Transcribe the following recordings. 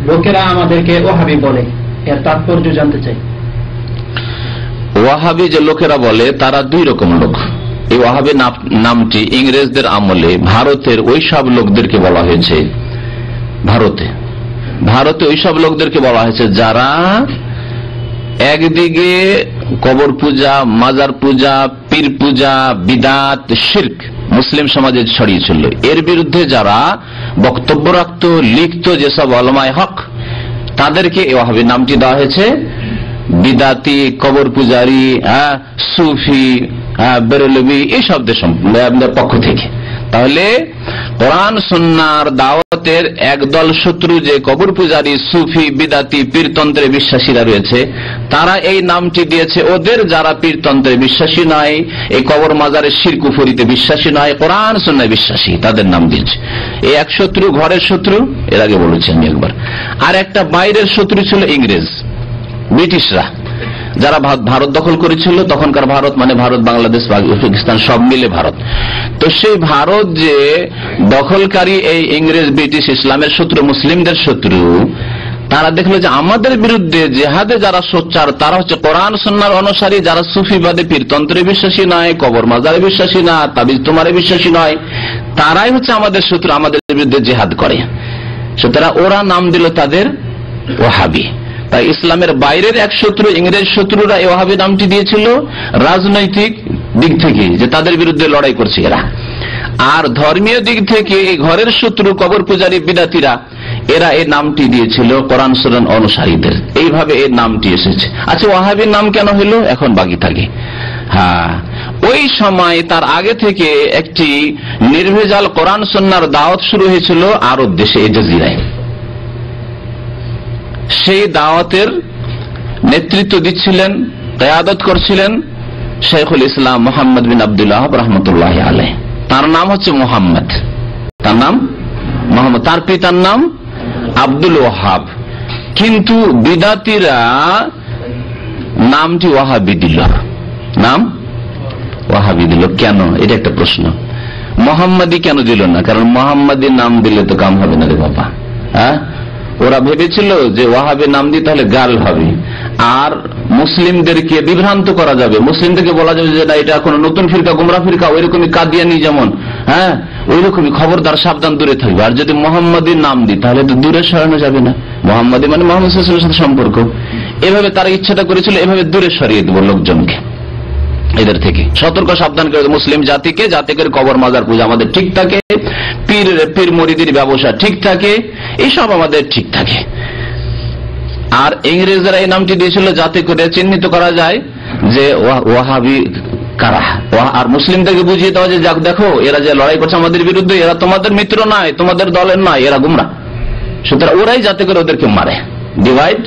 লোকেরা আমাদেরকে ওয়াহাবি বলে, এর তাৎপর্য জানতে চাই। ওয়াহাবি যে লোকেরা বলে তারা দুই রকম লোক। এই ওয়াহাবি নামটি ইংরেজদের আমলে ভারতের ওই সব লোকদেরকে বলা হয়েছে, ভারতে ওই সব লোকদেরকে বলা হয়েছে যারা একদিকে কবর পূজা, মাজার পূজা, পীর পূজা, বিদাত, শিরক মুসলিম সমাজে ছড়িয়েছিল, এর বিরুদ্ধে যারা বক্তব্য রাখত, লিখত, যেসব উলামায়ে হক, তাদেরকে এই ওয়াহাবি নামটি দেওয়া হয়েছে। বিদাতি, কবর পূজারী, সুফি, বেরেলভি, এই শব্দের পক্ষ থেকে। তাহলে কোরআন সুন্নাহর দাওয়াতের একদল শত্রু যে কবর পূজারী, সুফি, বিদাতি, পীরতন্ত্রে বিশ্বাসীরা রয়েছে, তারা এই নামটি দিয়েছে ওদের যারা পীরতন্ত্রে বিশ্বাসী নয়, এই কবর মাজারের শিরক কুফরিতে বিশ্বাসী নয়, কোরআন সুন্নাহয় বিশ্বাসী, তাদের নাম দিয়েছে। এই এক শত্রু ঘরের শত্রু, এর আগে বলেছি আমি একবার। আর একটা বাইরের শত্রু ছিল ইংরেজ, ব্রিটিশরা, যারা ভারত দখল করেছিল। তখনকার ভারত মানে ভারত, বাংলাদেশ, পাকিস্তান সব মিলে ভারত। তো সেই ভারত যে দখলকারী এই ইংরেজ, ব্রিটিশ, ইসলামের শত্রু, মুসলিমদের শত্রু, তারা দেখলো যে আমাদের বিরুদ্ধে জেহাদে যারা সোচ্চার তারা হচ্ছে কোরআন সুন্নাহর অনুসারী, যারা সুফিবাদে, পীরতন্ত্রে বিশ্বাসী নয়, কবর মাজারে বিশ্বাসী না, তাবিজ তোমারে বিশ্বাসী নয়, তারাই হচ্ছে আমাদের শত্রু, আমাদের বিরুদ্ধে জেহাদ করে। সুতরাং ওরা নাম দিল তাদের ওয়াহাবি। তাই ইসলামের বাইরের এক শত্রু, ইংরেজ শত্রুরা এই ওয়াহাবি নামটি দিয়েছিল রাজনৈতিক দিক থেকে, যে তাদের বিরুদ্ধে লড়াই করছে এরা। আর ধর্মীয় দিক থেকে এই ঘরের শত্রু কবর পূজারী, বিদাতিরা, এরা এই নামটি দিয়েছিল কোরআন সুন্নাহ অনুসারীদের। এইভাবে এই নামটি এসেছে। আচ্ছা, ওয়াহাবির নাম কেন হলো এখন বাকি থাকে। ওই সময় তার আগে থেকে একটি নির্ভেজাল কোরআন সুন্নাহর দাওয়াত শুরু হয়েছিল আরব দেশে, এই জাজিরায়। সেই দাওয়াতের নেতৃত্ব দিচ্ছিলেন, কিয়াদত করছিলেন শাইখুল ইসলাম মুহাম্মদ বিন আব্দুল্লাহ রাহমাতুল্লাহি আলাইহি। তার নাম হচ্ছে মুহাম্মদ, তার নাম মুহাম্মদ, তার পিতার নাম আব্দুল ওয়াহাব। কিন্তু বিদাতিরা নামটি ওয়াহাবি দিল, নাম ওয়াহাবি দিল কেন? এটা একটা প্রশ্ন। মোহাম্মদী কেন দিল না? কারণ মোহাম্মদী নাম দিলে তো কাম হবে না রে বাবা। ওরা ভেবেছিল যে ওয়াহাবি নাম দিয়ে তাহলে গাল হবে, আর মুসলিমদেরকে বিভ্রান্ত করা যাবে, মুসলিমদেরকে বলা যাবে যে না, এটা কোনো নতুন ফিরকা, গুমরা ফিরকা, ওইরকমই কাদিয়ানি যেমন, ওইরকমই, খবরদার, সাবধান, দূরে থাকবে। আর যদি মোহাম্মদীর নাম দিই তাহলে তো দূরে সরানো যাবে না, মোহাম্মদী মানে মোহাম্মদ সাল্লাল্লাহু আলাইহি ওয়াসাল্লামের সাথে সম্পর্ক। এভাবে তারা ইচ্ছাটা করেছিল, এভাবে দূরে সরিয়ে দেবো লোকজনকে, এদের থেকে সতর্ক সাবধান করে মুসলিম জাতিকে, যাতে করে কবর মাজার পূজা আমাদের ঠিক থাকে, পীর মুরিদের ব্যবসা ঠিক থাকে, এইসব আমাদের ঠিক থাকে। আর ইংরেজরা এই নামটি দিয়েছিল যাতে করে চিহ্নিত করা যায় যে ওয়াহাবি কারা, আর মুসলিমদেরকে বুঝিয়ে দেওয়া যায়, দেখো এরা যে লড়াই করছে আমাদের বিরুদ্ধে, এরা তোমাদের মিত্র নয়, তোমাদের দলের নয়, এরা গুমরা। সুতরাং ওরাই যাতে করে ওদেরকে মারে, ডিভাইড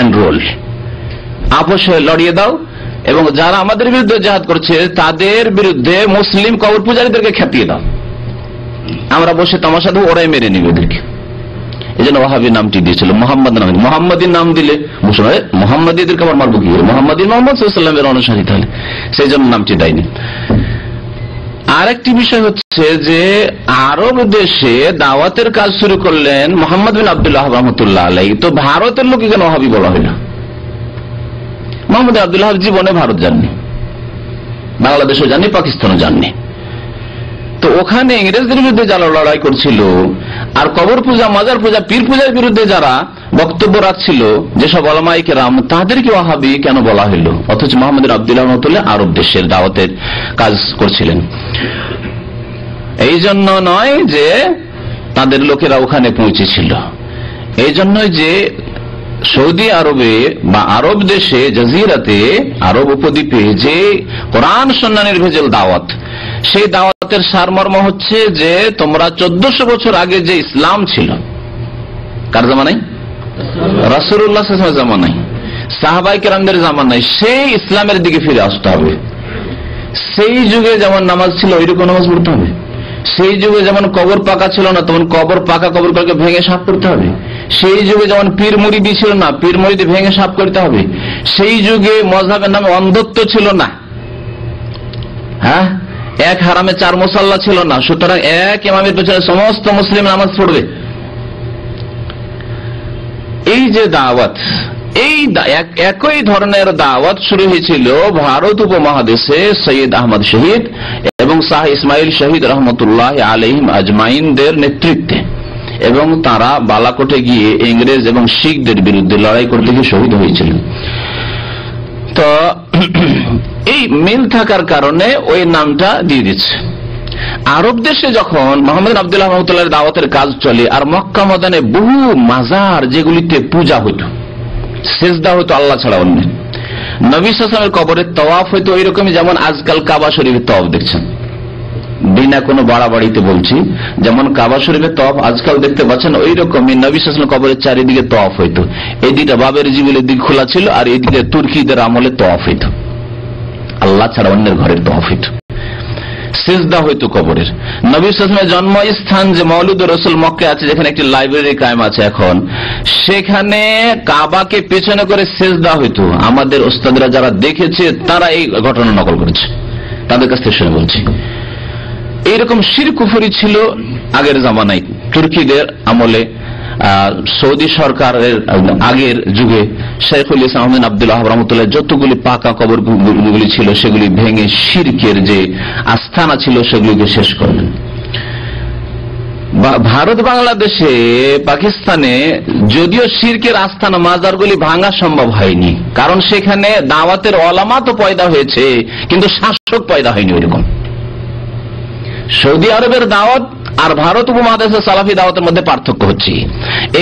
এন্ড রুল, আপোষ হয়ে লড়িয়ে দাও, এবং যারা আমাদের বিরুদ্ধে জিহাদ করছে তাদের বিরুদ্ধে মুসলিম কবর পূজারীদেরকে খেপিয়ে দাও, আমরা বসে তামাশা দেবো, ওরাই মেরে নিবে ওদেরকে। এই জন্য ওয়াহাবি নামটি দিয়েছিল। মোহাম্মদ নাম, মোহাম্মদীর নাম দিলে মোহাম্মদীদেরকে আবার মারবো কি? মোহাম্মদী মোহাম্মদ সাল্লাল্লাহু আলাইহি ওয়াসাল্লামের অনুসারী, তাহলে সেই জন্য নামটি দেয়নি। আরেকটি বিষয় হচ্ছে যে আরব দেশে দাওয়াতের কাজ শুরু করলেন মুহাম্মদ বিন আব্দুল্লাহ রাহমাতুল্লাহ আলাইহি। তো ভারতের লোক কেন ওয়াহাবি বলা হলো? মোহাম্মদ আব্দুল্লাহ জীবনে ভারত যাননি, বাংলাদেশও যাননি, পাকিস্তানও যাননি। তো ওখানে ইংরেজদের বিরুদ্ধে যারা লড়াই করছিল, আর কবর পূজা, মাজার পূজা, পীর পূজার বিরুদ্ধে যারা বক্তব্য রাখছিল, যেসব উলামায়ে কেরাম, তাদেরকে ওয়াহাবি কেন বলা হলো? অথচ মুহাম্মদ আব্দুল্লাহ রাহমাতুল্লাহ আরব দেশের দাওয়াতের কাজ করছিলেন। এই জন্য নয় যে তাদের লোকেরা ওখানে পৌঁছেছিল, এই জন্যই যে সৌদি আরবে বা আরব দেশে, জাজিরাতে, আরব উপদ্বীপে যে কোরআন সুন্নাহ নির্ভেজাল দাওয়াত, সেই দাওয়াতের সারমর্ম হচ্ছে যে তোমরা 1400 বছর আগে যে ইসলাম ছিল, কার জামানায়? রাসূলুল্লাহ সাল্লাল্লাহু আলাইহি ওয়াসাল্লামের জামানায়, সাহাবায়ে কেরামদের জামানায়, সেই ইসলামের দিকে ফিরে আসতে হবে। সেই যুগে যেমন নামাজ ছিল ওইরকম নামাজ পড়তে হবে। সেই যুগে যেমন কবর পাকা ছিল না, তখন কবর পাকা কবরগুলোকে ভেঙে সাফ করতে হবে। সেই যুগে যেমন পীর মুরিদি ছিল না, পীর মুরিদি ভেঙে সাফ করতে হবে। সেই যুগে মযহাবের নামে অন্ধত্ব ছিল না, এক হারামে 4 মুসাল্লা ছিল না। সুতরাং এক ইমামের পেছনে সমস্ত মুসলিম নামাজ পড়বে। এই যে দাওয়াত, এই একই ধরনের দাওয়াত শুরু হয়েছিল ভারত উপমহাদেশে সৈয়দ আহমদ শহীদ এবং শাহ ইসমাইল শহীদ রহমতুল্লাহ আলাইহিম আজমাইনদের নেতৃত্বে, এবং তারা বালাকোটে গিয়ে ইংরেজ এবং শিখদের বিরুদ্ধে লড়াই করতে গিয়ে শহীদ হয়েছিলেন। তো এই মিল থাকার কারণে ওই নামটা দিয়ে দিচ্ছে। আরব দেশে যখন মোহাম্মদ আব্দুল্লাহ রহমতুল্লাহ দাওয়াতের কাজ চলে, আর মক্কা ময়দানে বহু মাজার যেগুলিতে পূজা হতো, সেজদা হতো আল্লাহ ছাড়া অন্য, নবী সাল্লাল্লাহু আলাইহি ওয়াসাল্লামের কবরের তওয়াফ হতো ওই রকমই যেমন আজকাল কাবা শরীফের তওয়াফ দেখছেন, বিনা কোনো বাড়াবাড়িতে বলছি, যেমন কাবা শরীফের তওয়াফ আজকাল দেখতে পাচ্ছেন ওই রকমই নবী সাল্লাল্লাহু আলাইহি ওয়াসাল্লাম কবরের চারিদিকে তওয়াফ হইতো। এদিকে বাবের জিবিলের দিক খোলা ছিল, আর এদিকে তুর্কিদের আমলে তওয়াফ হইতো, আল্লাহ ছাড়া অন্যের ঘরের তওয়াফ হইতো, সিজদা হইতো কবরের। নবী সাল্লাল্লাহু আলাইহি ওয়াসাল্লামের জন্মস্থান যে মওলুদ রাসূল মক্কায় আছে, যেখানে একটি লাইব্রেরি কায়েম আছে এখন, সেখানে কাবাকে পেছনে করে সিজদা হইতো। আমাদের ওস্তাদরা যারা দেখেছে তারা এই ঘটনা নকল করেছে, তাদের কাছ থেকে শুনে বলছি। এইরকম শিরক কুফরি ছিল আগের জামানায়, তুর্কিদের আমলে, সৌদি সরকারের আগের যুগে শেখুল ইসলাম আব্দুল্লাহ রহমতুল্লাহ যতগুলি পাকা কবরগুলি ছিল সেগুলি ভেঙে শিরকের যে আস্থানা ছিল সেগুলিকে শেষ করলেন। ভারত বাংলাদেশে পাকিস্তানে যদিও শিরকের আস্থানা মাজারগুলি ভাঙা সম্ভব হয়নি, কারণ সেখানে দাওয়াতের ওলামা তো পয়দা হয়েছে কিন্তু শাসক পয়দা হয়নি। ওইরকম সৌদি আরবের দাওয়াত আর ভারত উপমহাদেশের সালাফি দাওয়াতের মধ্যে পার্থক্য হচ্ছে।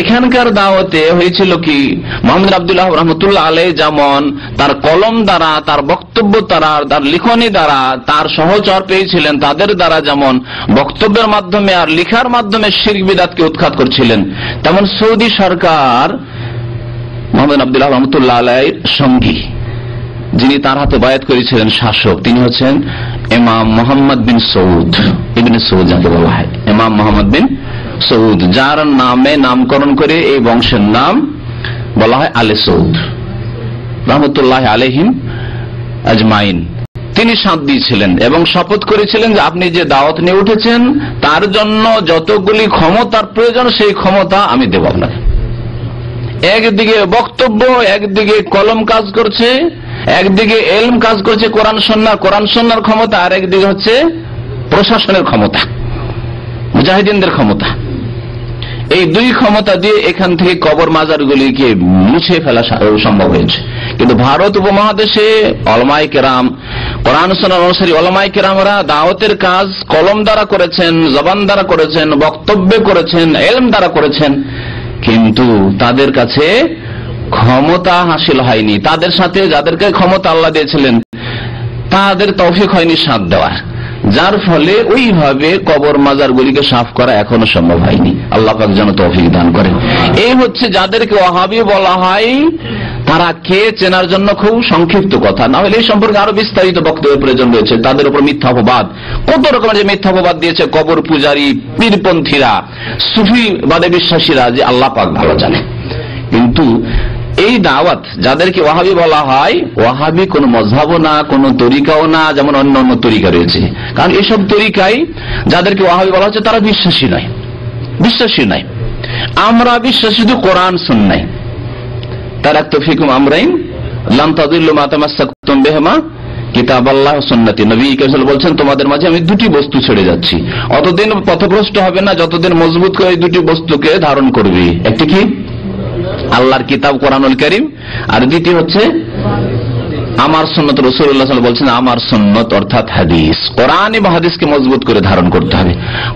এখানকার দাওয়াতে হয়েছিল কি, মোহাম্মদ আব্দুল্লাহ রহমতুল্লাহ আলাইহি যেমন তার কলম দ্বারা, তার বক্তব্য দ্বারা, তার লিখনি দ্বারা তার সহচর পেয়েছিলেন, তাদের দ্বারা যেমন বক্তব্যের মাধ্যমে আর লিখার মাধ্যমে শিরক বিদআতকে উৎখাত করছিলেন, তেমন সৌদি সরকার মোহাম্মদ আব্দুল্লাহ রহমতুল্লাহ আলাইহির সঙ্গী, যিনি তার হাতে বায়াত করেছিলেন শাসক, তিনি হচ্ছেন ইমাম মোহাম্মদ বিন সৌদ ইবনে সৌদ, যাকে বলা হয় ইমাম মোহাম্মদ বিন সৌদ, যার নামে নামকরণ করে এই বংশের নাম বলা হয় আলে সৌদ রহমতুল্লাহ আলাইহিম আজমাইন। তিনি সাথ দিয়েছিলেন এবং শপথ করেছিলেন যে আপনি যে দাওয়াত নিয়ে উঠেছেন তার জন্য যতগুলি ক্ষমতার প্রয়োজন সেই ক্ষমতা আমি দেব আপনাকে। একদিকে বক্তব্য, একদিকে কলম কাজ করছে, একদিকে এলম কাজ করছে, কোরআন সন্ন্যার ক্ষমতা, আর একদিকে হচ্ছে প্রশাসনের ক্ষমতা, মুজাহিদিনদের ক্ষমতা। এই দুই ক্ষমতা দিয়ে এখান থেকে কবর মাজারগুলিকে মুছে ফেলা সম্ভব হয়েছে। কিন্তু ভারত উপমহাদেশে ওলামায়ে কেরাম, কোরআন সুন্নাহ অনুসারী ওলামায়ে কেরামরা দাওয়াতের কাজ কলম দ্বারা করেছেন, জবান দ্বারা করেছেন, বক্তব্যে করেছেন, এলম দ্বারা করেছেন, কিন্তু তাদের কাছে ক্ষমতা হাসিল হয়নি। তাদের সাথে যাদেরকে ক্ষমতা আল্লাহ দিয়েছিলেন তাদের তৌফিক হয়নি সাথ দেওয়ার, যার ফলে ওইভাবে কবর মাজারগুলিকে সাফ করা এখনো সম্ভব হয়নি। আল্লাহ পাক যেন তৌফিক দান করেন। এই হচ্ছে যাদেরকে ওয়াহাবি বলা হয়, তারা কে চেনার জন্য খুব সংক্ষিপ্ত কথা, না হলে এই সম্পর্কে আরো বিস্তারিত বক্তব্যের প্রয়োজন রয়েছে। তাদের উপর মিথ্যা অপবাদ, কত রকমের যে মিথ্যা অপবাদ দিয়েছে কবর পূজারী, পীরপন্থীরা, সুফিবাদে বিশ্বাসীরা, যে আল্লাহ পাক ভালো জানে। কিন্তু এই দাওয়াত যাদেরকে ওয়াহাবি বলা হয়, ওয়াহাবি কোন মযহাবও না, কোন তরিকাও না, যেমন অন্য অন্য তরিকা রয়েছে। কারণ এসব তরিকায় যাদেরকে ওয়াহাবি বলা হচ্ছে তারা বিশ্বাসী নয়। আমরা বিশ্বাসী শুধু কোরআন সুন্নাহয়। তারাকতু ফিকুম আমরাইন লান তাদিল্লু মা তামাসসাকতুম বিহিমা কিতাবাল্লাহ ওয়া সুন্নতি। নবী কারীম বলছেন তোমাদের মাঝে আমি দুটি বস্তু ছেড়ে যাচ্ছি, অতদিন পথভ্রষ্ট হবে না যতদিন মজবুত করে এই দুটি বস্তুকে ধারণ করবে। একটি কি? আল্লাহর কিতাব কোরআনুল কারীম, আর দ্বিতীয় হচ্ছে আমার সুন্নত। রাসূলুল্লাহ সাল্লাল্লাহু আলাইহি ওয়াসাল্লাম বলছেন আমার সুন্নত অর্থাৎ হাদিস। কোরআন এবং হাদিসকে মজবুত করে ধারণ করতে হবে।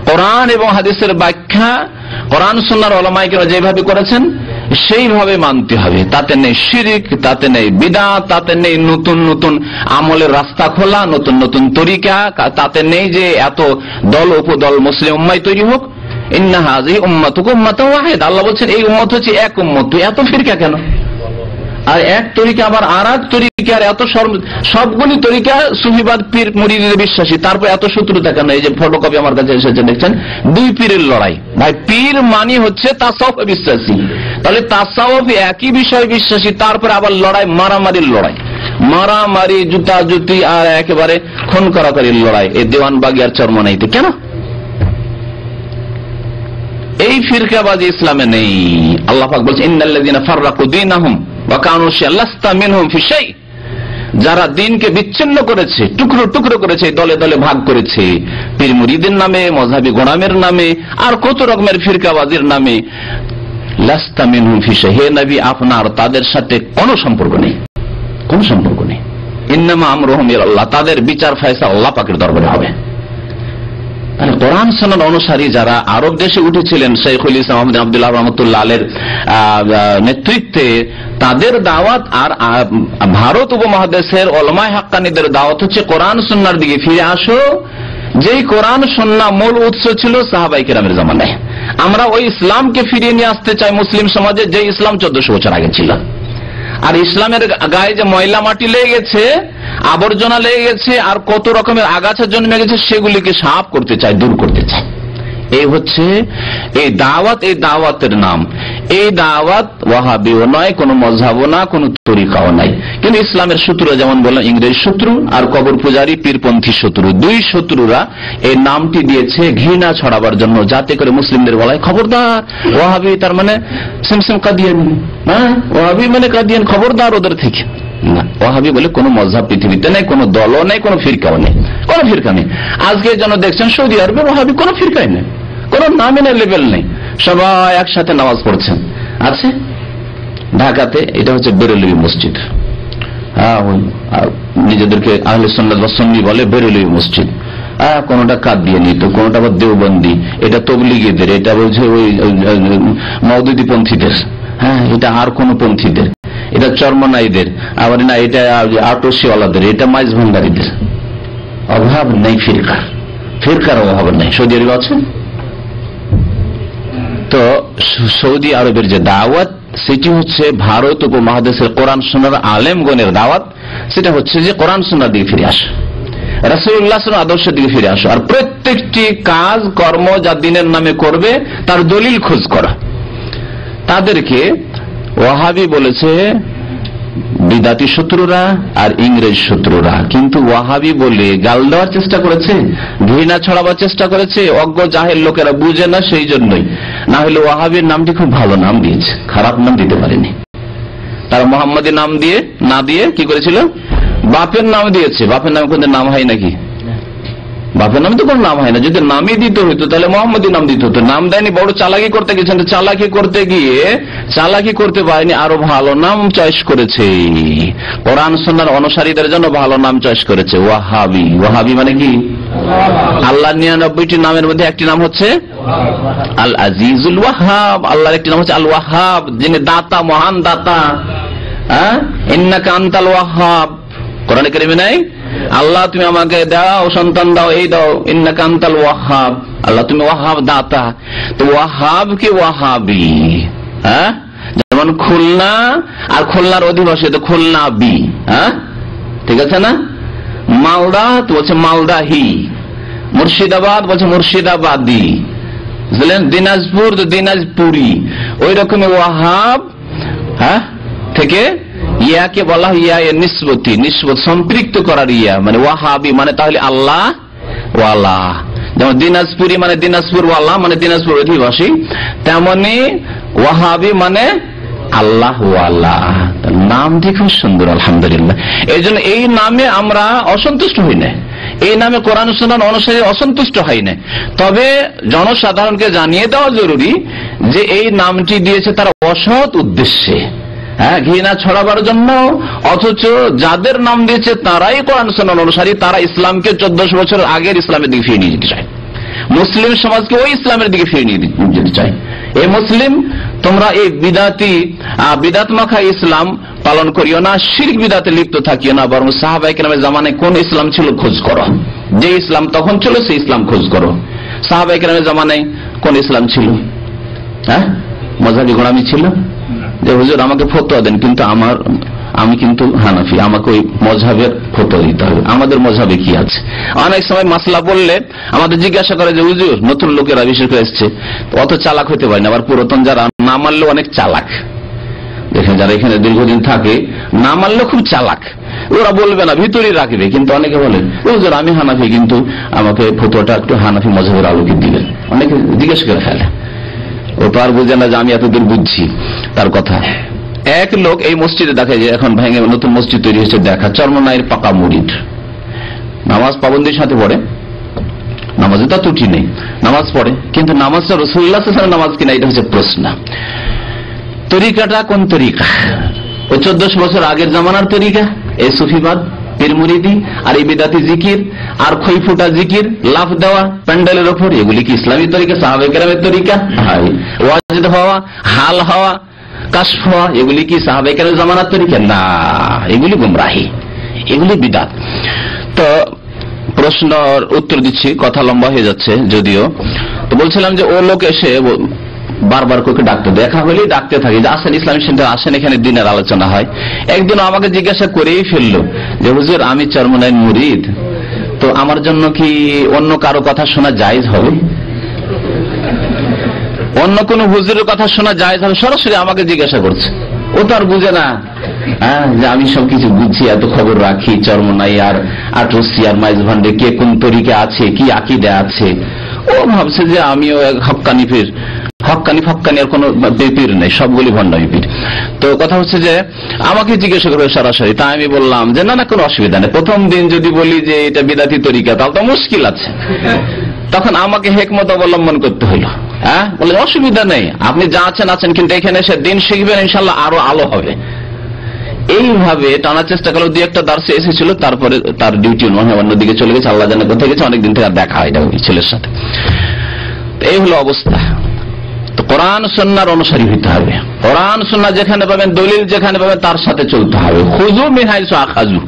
কোরআন এবং হাদিসের ব্যাখ্যা কোরআন সুন্নাহর উলামায়ে কেরাম যেভাবে করেছেন সেইভাবে মানতে হবে। তাতে নেই শিরক, তাতে নেই বিদআত, তাতে নেই নতুন নতুন আমলের রাস্তা খোলা, নতুন নতুন তরিকা, তাতে নেই যে এত দল উপদল মুসলিম উম্মাহ তৈরি হোক। ইন্না হাযিহি উম্মাতুকুম উম্মাতুন ওয়াহিদা। আল্লাহ বলছেন এই উম্মত হচ্ছে এক উম্মত, তো এত ফিরকা কেন? আর এক তরিকা আবার আর এক তরিকার এত সবগুলি তরিকা সুফিবাদ পীর মুরিদের বিশ্বাসী, তারপর এত শত্রুতা কেন? এই যে ফটোকপি আমার কাছে এসেছে দেখছেন, দুই পীরের লড়াই। ভাই পীর মানি হচ্ছে তাসাউফ বিশ্বাসী, তাহলে তাসাউফ একই বিষয় বিশ্বাসী, তারপরে আবার লড়াই, মারামারির লড়াই, মারামারি, জুতাজুতি আর একেবারে খুন করাকারির লড়াই। এই দেওয়ানবাগি আর চরমনাইতে কেন? এই ফিরকাবাজি ইসলামে নেই। আল্লাহ পাক বলছেন ইন্নাল্লাযীনা ফাররাকু দীনাহুম ওয়া কানু শিয়া'আন লাস্তা মিনহুম ফি শাই, যারা দিনকে বিচ্ছিন্ন করেছে, টুকরো টুকরো করেছে, দলে দলে ভাগ করেছে, পীর মুরিদের নামে, মযহাবী গোলামের নামে, আর কত রকমের ফিরকাবাজির নামে, লাস্তা মিনহুম ফি শাই, হে নবী আপনার তাদের সাথে কোনো সম্পর্ক নেই, কোনো সম্পর্ক নেই। ইন্নামা আমরুহুম ইলাল্লাহ, তাদের বিচার ফয়সালা আল্লাহ পাকের দরবারে হবে। কোরআন সুন্নাহ অনুসারী যারা আরব দেশে উঠেছিলেন শাইখুল ইসলাম আহমদ আব্দুল্লাহ রাহমাতুল্লাহ আলাইহির নেতৃত্বে, তাদের দাওয়াত আর ভারত উপমহাদেশের উলামায়ে হাক্কানীদের দাওয়াত হচ্ছে কোরআন সুন্নাহর দিকে ফিরে আসো, যেই কোরআন সুন্নাহ মূল উৎস ছিল সাহাবায়ে কেরামের জামানায়। আমরা ওই ইসলামকে ফিরিয়ে নিয়ে আসতে চাই মুসলিম সমাজে, যে ইসলাম 1400 বছর আগে ছিল। আর ইসলামের গায়ে যে ময়লা মাটি লেগে গেছে, আবর্জনা লেগে গেছে, আর কত রকমের আগাছা জন্মে গেছে, সেগুলিকে সাফ করতে চাই, দূর করতে চাই। এই হচ্ছে এই দাওয়াত, এই দাওয়াতের নাম। এই দাওয়াত ওয়াহাবিও নয়, কোন মযহাবও না, কোন তরিকাও নাই। কিন্তু ইসলামের শত্রু, যেমন বললাম ইংরেজ শত্রু আর কবর পূজারী পীরপন্থী শত্রু, দুই শত্রুরা এই নামটি দিয়েছে ঘৃণা ছড়াবার জন্য, যাতে করে মুসলিমদের বলায় খবরদার ওয়াহাবি, তার মানে সিমসিম কাদিয়ানি, হ্যাঁ ওয়াহাবি মানে কাদিয়ান, খবরদার ওদের থেকে। না, ওয়াহাবি বলে কোন মযহাব পৃথিবীতে নেই, কোন দলও নেই, কোন ফিরকাও নেই, কোন ফিরকা নেই। আজকে যেন দেখছেন সৌদি আরবে ওয়াহাবি কোন ফিরকাই নেই, কোন নামে নেই, লেভেল নেই, সবাই একসাথে নামাজ পড়ছেন। আছে ঢাকাতে, এটা হচ্ছে বেরেলভী মসজিদ, হ্যাঁ নিজেদেরকে আহলে সুন্নাত ওয়াস সুন্নি বলে, বেরেলভী মসজিদ। কোনটা কাদিয়ানী, তো কোনটা আবার দেওবন্দি, এটা তবলিগীদের, এটা বলছে ওই মওদুদি পন্থীদের, হ্যাঁ এটা আর কোন পন্থীদের, এটা চরমনাইদের, আবার না এটা আটশিওয়ালাদের, এটা মাইজ ভান্ডারীদের। অভাব নেই ফিরকার, ফিরকার অভাব নেই। সৌদি আরবে আছে তো সৌদি আরবের যে দাওয়াত, সেটি হচ্ছে ভারত উপমহাদেশের কোরআন সুন্নাহর আলেমগণের দাওয়াত। সেটা হচ্ছে যে কোরআন সুন্নাহর দিকে ফিরে আসো, রাসূলুল্লাহ সাল্লাল্লাহু আলাইহি ওয়াসাল্লাম আদর্শের দিকে ফিরে আসো, আর প্রত্যেকটি কাজ কর্ম যা দিনের নামে করবে তার দলিল খোঁজ করা। তাদেরকে ওয়াহাবি বলেছে বিদাতি শত্রুরা আর ইংরেজ শত্রুরা, কিন্তু ওয়াহাবি বলে গাল দেওয়ার চেষ্টা করেছে, ঘৃণা ছড়াবার চেষ্টা করেছে। অজ্ঞ জাহেল লোকেরা বুঝে না, সেই জন্যই। না হলে ওয়াহাবির নামটি খুব ভালো নাম দিয়েছে, খারাপ নাম দিতে পারেনি। তারা মোহাম্মদী নাম দিয়ে না দিয়ে কি করেছিল, বাপের নাম দিয়েছে। বাপের নামে কোন নাম হয় নাকি? বাপের নামে তো কোন নাম হয় না। যদি নামই দিতে হইতো তাহলে মোহাম্মদী নাম দিতে হতো। নাম দেয়নি, বড় চালাকি করতে গেছেন, চালাকি করতে গিয়ে চালাকি করতে পারেনি, আরো ভালো নাম চয়েস করেছে। কোরআন সুন্নাহর অনুসারীদের জন্য ভালো নাম চয়েস করেছে, ওয়াহাবি। ওয়াহাবি মানে কি? আল্লাহর 99টি নামের মধ্যে একটি নাম হচ্ছে আল আজিজুল ওয়াহাব। আল্লাহর একটি নাম হচ্ছে আল ওয়াহাব, যিনি দাতা, মহান দাতা। ইন্নাকা আনতাল ওয়াহাব, কোরআনে কারিমে নাই? আল্লাহ তুমি আমাকে দাও, সন্তান দাও, এই দাও, ইন্নাকা আনতাল ওয়াহাব। আল্লাহ তুমি ওয়াহাব, দাতা। তো ওয়াহাব কি ওয়াহাবি? হ্যাঁ, যেমন খুলনা আর খুলনার অধিবাসী তো খুলনা বি, হ্যাঁ ঠিক আছে না? মালদা তো বলছে মালদাহি, মুর্শিদাবাদ বলছে মুর্শিদাবাদী, বুঝলেন? দিনাজপুর তো দিনাজপুরি। ওই রকম ওয়াহাব, হ্যাঁ থেকে ইয়াকে বলা হয় ইয়া এর নিসবতি, নিসবত সম্পৃক্ত করার ইয়া, মানে ওয়াহাবি মানে তাহলে আল্লাহ ওয়ালা। যেমন দিনাজপুরি মানে দিনাজপুর ওয়ালা, মানে দিনাজপুর অধিবাসী, তেমনি ওয়াহাবি মানে আল্লাহ ওয়ালা। নামটি খুব সুন্দর, আলহামদুলিল্লাহ। এই জন্য এই নামে আমরা অসন্তুষ্ট হই না, এই নামে কোরআন সুন্নাহ অনুসারী অসন্তুষ্ট হয় না। তবে জনসাধারণকে জানিয়ে দেওয়া জরুরি যে এই নামটি দিয়েছে তারা অসৎ উদ্দেশ্যে, হ্যাঁ ঘৃণা ছড়াবার জন্য। অথচ যাদের নাম দিয়েছে তারাই কোরআন সুন্নাহ অনুসারী, তারা ইসলামকে 1400 বছর আগের ইসলামের দিকে ফিরিয়ে নিয়ে যেতে চায়, মুসলিম সমাজকে ওই ইসলামের দিকে ফিরিয়ে নিয়ে যেতে চায়। এই মুসলিম, তোমরা এই বিদাত মাখা ইসলাম পালন করিও না, শিরক বিদাতে লিপ্ত থাকিও না, বরং সাহাবায়ে কেরামের জামানায় কোন ইসলাম ছিল খোঁজ করো। যে ইসলাম তখন ছিল সেই ইসলাম খোঁজ করো। সাহাবায়ে কেরামের জামানায় কোন ইসলাম ছিল? হ্যাঁ, মযহাবী গোলামি ছিল। যে হুজুর আমাকে ফতোয়া দেন, কিন্তু আমি কিন্তু হানাফি, আমাকে ওই মযহাবের ফতোয়া দিতে হবে, আমাদের মযহাবে কি আছে। অনেক সময় মাসলা বললে আমাদের জিজ্ঞাসা করে যে হুজুর, নতুন লোকেরা বিশেষ করে এসছে, অত চালাক হতে পারে না, আবার পুরাতন যারা না মানলেও অনেক চালাক। দেখেন যারা এখানে দীর্ঘদিন থাকে, না মানলেও খুব চালাক, ওরা বলবে না, ভিতরে রাখবে। কিন্তু অনেকে বলেন হুজুর আমি হানাফি, কিন্তু আমাকে ফতোয়াটা একটু হানাফি মযহাবের আলোকে দিবেন। অনেকে জিজ্ঞেস করে ফেলে, ও তো আর বুঝে না যে আমি এতদূর বুঝছি তার কথা। এক লোক এই মসজিদে দেখে যে এখন ভেঙে নতুন মসজিদ তৈরি হয়েছে, দেখা চরমনাইয়ের পাকা মুরিদ, নামাজ পাবন্দির সাথে পড়ে, নামাজে তো ত্রুটি নেই, নামাজ পড়ে, কিন্তু নামাজটা রাসূলুল্লাহ সাল্লাল্লাহু আলাইহি ওয়াসাল্লাম নামাজ কিনা এটা হচ্ছে প্রশ্ন। তরিকাটা কোন তরিকা? ও 1400 বছর আগের জামানার তরিকা, এই সুফিবাদ, পীর মুরিদি আর এই বিদাতি জিকির আর খইফুটা জিকির, লাফ দেওয়া প্যান্ডেলের ওপর, এগুলি কি ইসলামী তরিকা, সাহাবায়ে কেরামের তরিকা? ওয়াজিদ হওয়া, হাল হওয়া, কাশফ হওয়া, এগুলি কি সাহাবায়ে কেরামের জামানার তরিকা? না, এগুলি গুমরাহি, এগুলি বিদাত। তো প্রশ্নের উত্তর দিচ্ছি, কথা লম্বা হয়ে যাচ্ছে যদিও। তো বলছিলাম যে ও লোক এসে বারবার করে ডাকতে, দেখা হলেই ডাকতে থাকে যে আসেন ইসলামিক সেন্টার, আসেন এখানে দিনের আলোচনা হয়। একদিন আমাকে জিজ্ঞাসা করেই ফেললো যে হুজুর আমি চরমনাইয়ের মুরিদ, তো আমার জন্য কি অন্য কারো কথা শোনা জায়েজ হবে? অন্য কোন হুজুরের কথা শোনা জায়েজ হবে? সরাসরি আমাকে জিজ্ঞাসা করছে। ও তো আর বুঝে না যে আমি সবকিছু বুঝছি, এত খবর রাখি, চরমনাই আর আটরসি আর মাইজভান্ডে কে কোন তরিকা আছে, কি আকীদা আছে। ও ভাবছে যে আমিও এক হক্কানি পীর, হক্কানি ফক্কানি আর কোন পীর নেই, সবগুলি ভণ্ডামি পীর। তো কথা হচ্ছে যে আমাকে জিজ্ঞাসা করবে সরাসরি, তাই আমি বললাম যে না না, কোনো অসুবিধা নেই। প্রথম দিন যদি বলি যে এটা বিদাতি তরিকা তাহলে তো মুশকিল আছে, তখন আমাকে হেকমত অবলম্বন করতে হলো। হ্যাঁ, বলে অসুবিধা নেই, আপনি যা আছেন আছেন, কিন্তু এখানে এসে দিন শিখবেন, ইনশাল্লাহ আরো আলো হবে। এইভাবে টানার চেষ্টা করলো, দুই একটা দার্সে এসেছিল, তারপরে তার ডিউটি অন্যদিকে চলে গেছে, আল্লাহ জানে কোথায় গেছে, অনেকদিন থেকে দেখা হয় না ওই ছেলের সাথে। এই হলো অবস্থা। তো কোরআন সুন্নাহর অনুসারী হইতে হবে, কোরআন সুন্নাহ যেখানে পাবেন, দলিল যেখানে পাবেন, তার সাথে চলতে হবে। খুযু মিন হাইসু আখাযু।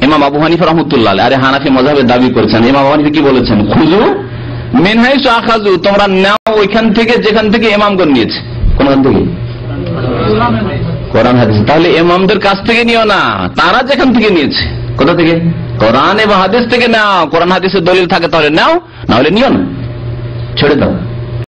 ইমাম আবু হানিফা রাহমাতুল্লাহ আলাইহি, আরে হানাফি মাযহাবের দাবি করেছেন, ইমাম আবু হানিফা কি বলেছেন? খুযু মিন হাইসু আখাযু, তোমরা নাও ওইখান থেকে যেখান থেকে ইমামগণ নিয়েছে। কোনখান থেকে? কোরআন হাদিস। তাহলে ইমামদের কাছ থেকে নিও না, তারা যেখান থেকে নিয়েছে। কোথা থেকে? কোরআন এবং হাদিস থেকে নাও। কোরআন হাদিসের দলিল থাকে তাহলে নাও, না হলে নিও না, ছেড়ে দাও।